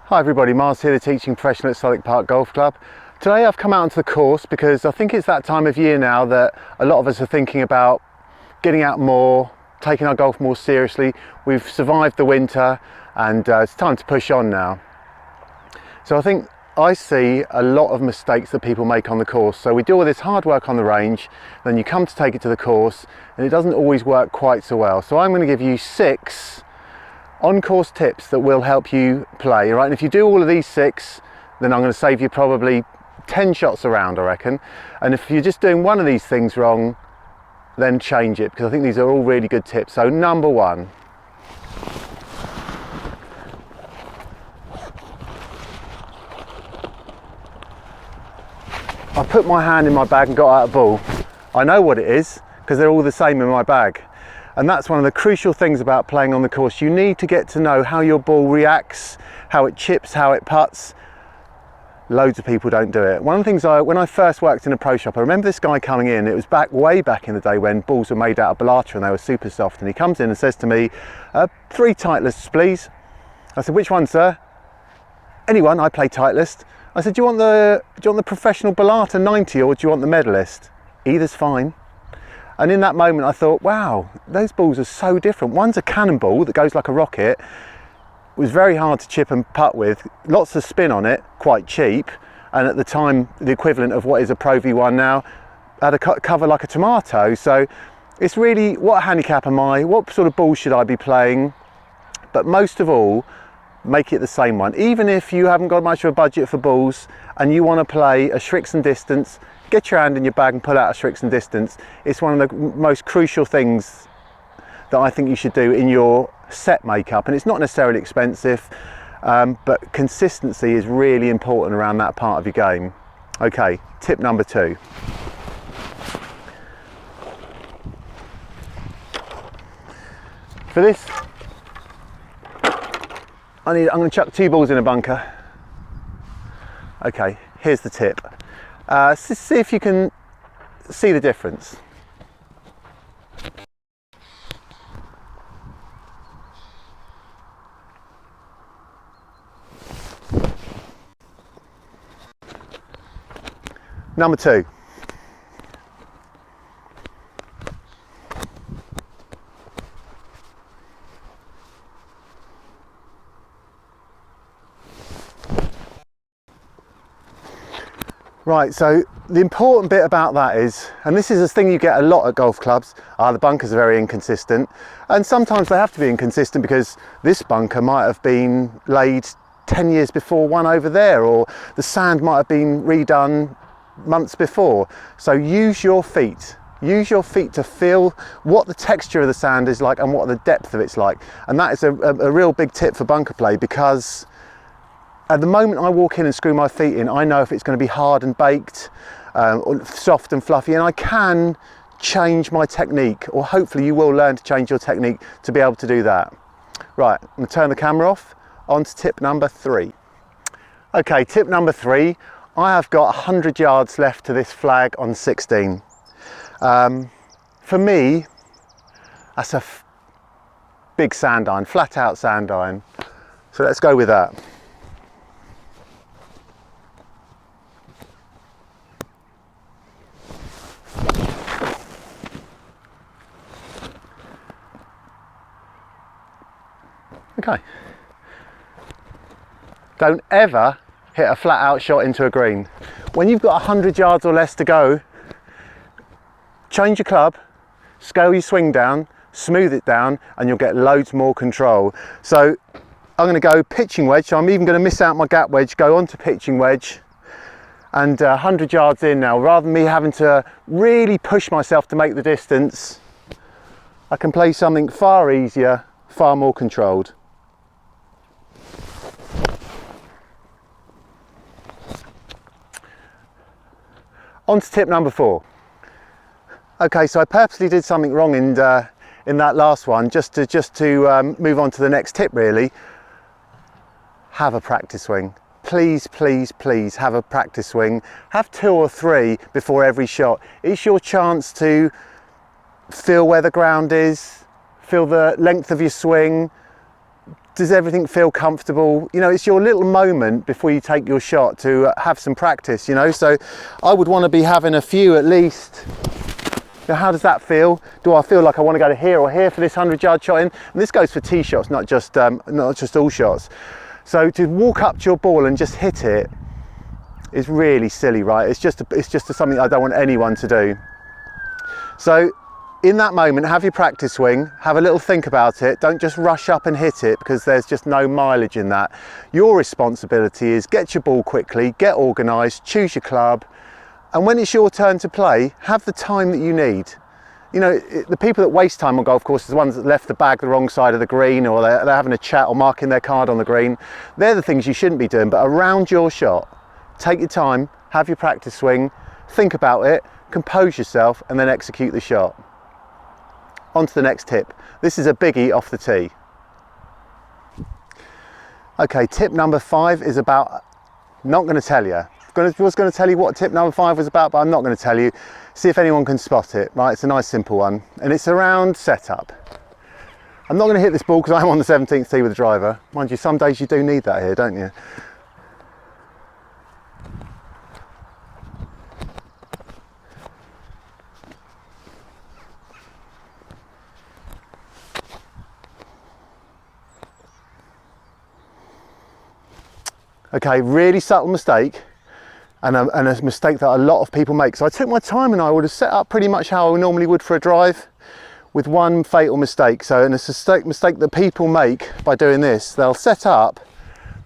Hi everybody, Miles here, the teaching professional at Southwick Park Golf Club. Today I've come out onto the course because I think it's that time of year now that a lot of us are thinking about getting out more, taking our golf more seriously. We've survived the winter and it's time to push on now. So I see a lot of mistakes that people make on the course. So we do all this hard work on the range, then you come to take it to the course and it doesn't always work quite so well. So I'm going to give you 6 on-course tips that will help you play, right? And if you do all of these 6, then I'm going to save you probably 10 shots around, I reckon. And if you're just doing one of these things wrong, then change it, because I think these are all really good tips. So number 1, I put my hand in my bag and got out a ball. I know what it is because they're all the same in my bag. And that's one of the crucial things about playing on the course. You need to get to know how your ball reacts, how it chips, how it putts. Loads of people don't do it. One of the things when I first worked in a pro shop, I remember this guy coming in. It was way back in the day when balls were made out of balata and they were super soft. And he comes in and says to me, 3 Titleists, please. I said, which one, sir? Anyone, I play Titleist. I said, do you want the professional balata 90 or do you want the medalist? Either's fine. And in that moment I thought, wow, those balls are so different. One's a cannonball that goes like a rocket. It was very hard to chip and putt with, lots of spin on it, quite cheap, and at the time the equivalent of what is a Pro V1 now had a cover like a tomato. So it's really, what handicap am I, what sort of ball should I be playing, but most of all, make it the same one. Even if you haven't got much of a budget for balls and you want to play a Shrixon distance, get your hand in your bag and pull out a Shrixon distance. It's one of the most crucial things that I think you should do in your set makeup, and it's not necessarily expensive, but consistency is really important around that part of your game. Okay, tip number 2. For this, I'm going to chuck 2 balls in a bunker. Okay, here's the tip. See if you can see the difference. Number 2. Right, so the important bit about that is, and this is a thing you get a lot at golf clubs, the bunkers are very inconsistent, and sometimes they have to be inconsistent because this bunker might have been laid 10 years before one over there, or the sand might have been redone months before. So use your feet to feel what the texture of the sand is like and what the depth of it's like. And that is a real big tip for bunker play, because at the moment I walk in and screw my feet in, I know if it's going to be hard and baked, or soft and fluffy, and I can change my technique, or hopefully you will learn to change your technique to be able to do that. Right, I'm going to turn the camera off, on to tip number 3. Okay, tip number 3, I have got 100 yards left to this flag on 16. For me, that's a big sand iron, flat out sand iron. So let's go with that. Okay. Don't ever hit a flat out shot into a green. When you've got 100 yards or less to go, change your club, scale your swing down, smooth it down, and you'll get loads more control. So I'm going to go pitching wedge, so I'm even going to miss out my gap wedge, go on to pitching wedge, and 100 yards in now, rather than me having to really push myself to make the distance, I can play something far easier, far more controlled. On to tip number 4. Okay, so I purposely did something wrong in that last one, just to move on to the next tip really. Have a practice swing. Please, please, please have a practice swing. Have 2 or 3 before every shot. It's your chance to feel where the ground is, feel the length of your swing, Does everything feel comfortable? You know, it's your little moment before you take your shot to have some practice, you know. So I would want to be having a few at least. Now, how does that feel? Do I feel like I want to go to here or here for this 100-yard shot in? And this goes for tee shots, not just all shots. So to walk up to your ball and just hit it is really silly, right? It's just something I don't want anyone to do. So in that moment, have your practice swing, have a little think about it. Don't just rush up and hit it, because there's just no mileage in that. Your responsibility is get your ball quickly, get organised, choose your club, and when it's your turn to play, have the time that you need. You know, the people that waste time on golf courses, the ones that left the bag the wrong side of the green, or they're having a chat or marking their card on the green, they're the things you shouldn't be doing. But around your shot, take your time, have your practice swing, think about it, compose yourself, and then execute the shot. On to the next tip. This is a biggie off the tee. Okay, tip number 5 is about, not going to tell you. I was going to tell you what tip number 5 was about, but I'm not going to tell you. See if anyone can spot it. Right, it's a nice simple one, and it's around setup. I'm not going to hit this ball because I'm on the 17th tee with the driver. Mind you, some days you do need that here, don't you? Okay, really subtle mistake, and a mistake that a lot of people make. So I took my time and I would have set up pretty much how I normally would for a drive, with one fatal mistake. So, and it's a mistake that people make by doing this. They'll set up,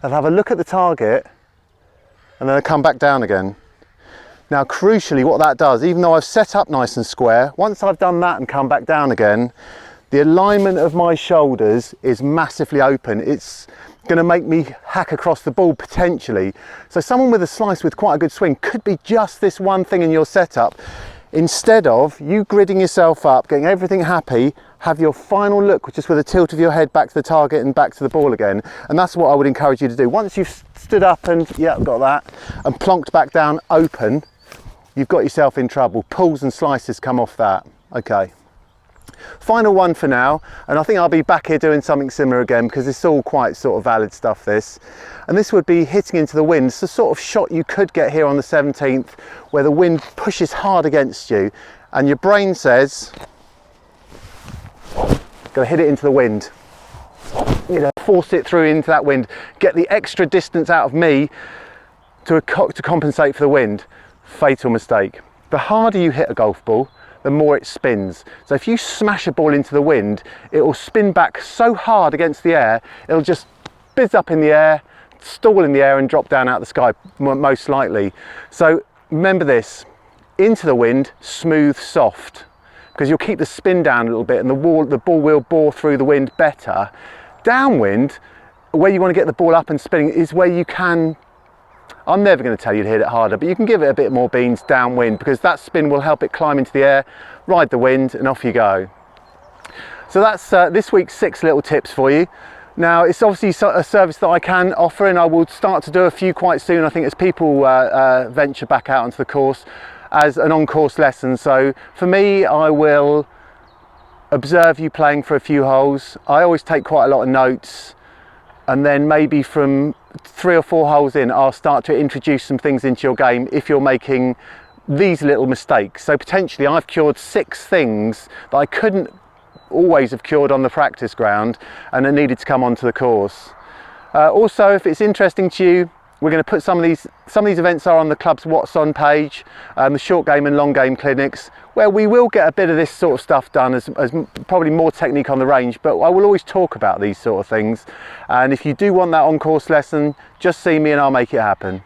they'll have a look at the target, and then they'll come back down again. Now, crucially, what that does, even though I've set up nice and square, once I've done that and come back down again, the alignment of my shoulders is massively open. It's going to make me hack across the ball potentially. So someone with a slice with quite a good swing could be just this one thing in your setup. Instead of you gridding yourself up, getting everything happy, have your final look just with a tilt of your head back to the target and back to the ball again. And that's what I would encourage you to do. Once you've stood up and, yeah, got that, and plonked back down open, you've got yourself in trouble. Pulls and slices come off that. Okay. Final one for now, and I think I'll be back here doing something similar again, because it's all quite sort of valid stuff, this. And this would be hitting into the wind. It's the sort of shot you could get here on the 17th, where the wind pushes hard against you and your brain says, gotta hit it into the wind. You know, force it through into that wind, get the extra distance out of me to compensate for the wind. Fatal mistake. The harder you hit a golf ball, the more it spins. So if you smash a ball into the wind, it will spin back so hard against the air, it'll just bizz up in the air, stall in the air and drop down out the sky, most likely. So remember this, into the wind, smooth, soft, because you'll keep the spin down a little bit and the ball will bore through the wind better. Downwind, where you want to get the ball up and spinning, is where you can, I'm never going to tell you to hit it harder, but you can give it a bit more beans downwind, because that spin will help it climb into the air, ride the wind, and off you go. So that's this week's 6 little tips for you. Now, it's obviously a service that I can offer, and I will start to do a few quite soon, I think, as people venture back out onto the course as an on-course lesson. So for me, I will observe you playing for a few holes. I always take quite a lot of notes, and then maybe from 3 or 4 holes in, I'll start to introduce some things into your game if you're making these little mistakes. So potentially I've cured 6 things that I couldn't always have cured on the practice ground, and it needed to come onto the course. Also, if it's interesting to you, we're going to put some of these events are on the club's What's On page, the short game and long game clinics, where we will get a bit of this sort of stuff done, as probably more technique on the range, but I will always talk about these sort of things. And if you do want that on-course lesson, just see me and I'll make it happen.